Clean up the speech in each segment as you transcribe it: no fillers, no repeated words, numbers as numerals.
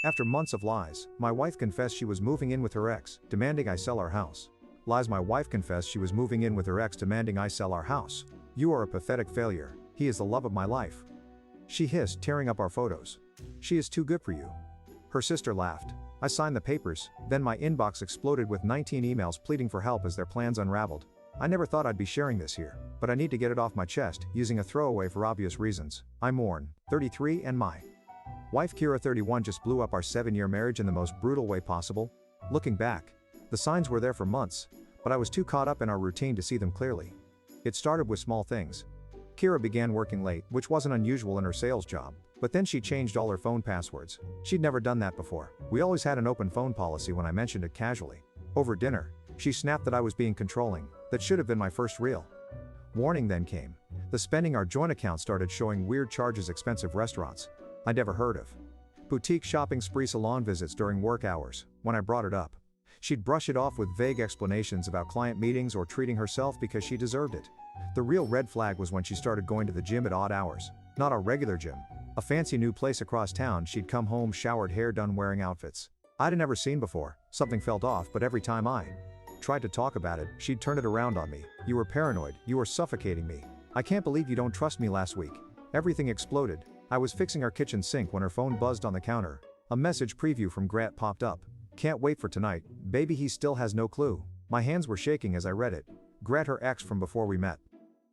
After months of lies, my wife confessed she was moving in with her ex, demanding I sell our house. Lies. My wife confessed she was moving in with her ex, demanding I sell our house. You are a pathetic failure. He is the love of my life. She hissed, tearing up our photos. She is too good for you. Her sister laughed. I signed the papers, then my inbox exploded with 19 emails pleading for help as their plans unraveled. I never thought I'd be sharing this here, but I need to get it off my chest, using a throwaway for obvious reasons. I mourn, 33, and my wife Kira, 31, just blew up our 7-year marriage in the most brutal way possible. Looking back, the signs were there for months, but I was too caught up in our routine to see them clearly. It started with small things. Kira began working late, which wasn't unusual in her sales job, but then she changed all her phone passwords. She'd never done that before. We always had an open phone policy when I mentioned it casually. Over dinner, she snapped that I was being controlling. That should have been my first real warning. Then came the spending. Our joint account started showing weird charges, expensive restaurants I'd never heard of, boutique shopping spree, salon visits during work hours. When I brought it up, she'd brush it off with vague explanations about client meetings or treating herself because she deserved it. The real red flag was when she started going to the gym at odd hours. Not our regular gym, a fancy new place across town. She'd come home showered, hair done, wearing outfits I'd never seen before. Something felt off, but every time I tried to talk about it, she'd turn it around on me. You were paranoid, you were suffocating me. I can't believe you don't trust me. Last week, everything exploded. I was fixing our kitchen sink when her phone buzzed on the counter. A message preview from Grant popped up. Can't wait for tonight, baby. He still has no clue. My hands were shaking as I read it. Grant, her ex from before we met.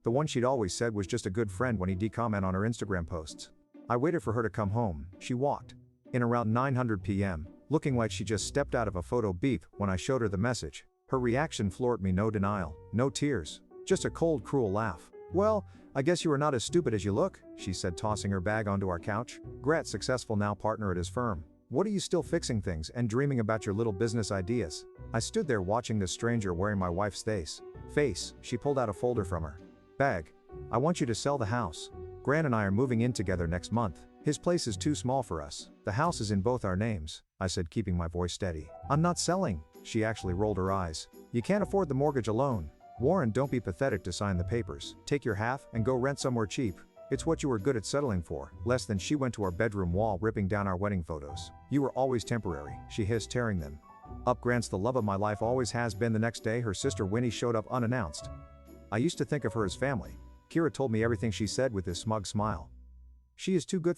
The one she'd always said was just a good friend when he'd comment on her Instagram posts. I waited for her to come home. She walked in around 9:00 p.m., looking like she just stepped out of a photo beep. When I showed her the message, her reaction floored me. No denial, no tears, just a cold, cruel laugh. Well, I guess you are not as stupid as you look, she said, tossing her bag onto our couch. Grant, successful now partner at his firm. What are you still fixing things and dreaming about your little business ideas? I stood there watching this stranger wearing my wife's face. She pulled out a folder from her bag. I want you to sell the house. Grant and I are moving in together next month. His place is too small for us. The house is in both our names, I said, keeping my voice steady. I'm not selling. She actually rolled her eyes. You can't afford the mortgage alone. Warren, don't be pathetic to sign the papers. Take your half and go rent somewhere cheap. It's what you were good at settling for. Less than. She went to our bedroom wall, ripping down our wedding photos. You were always temporary, she hissed, tearing them up. Grant's the love of my life, always has been. The next day, her sister Winnie showed up unannounced. I used to think of her as family. Kira told me everything she said with this smug smile. She is too good for you.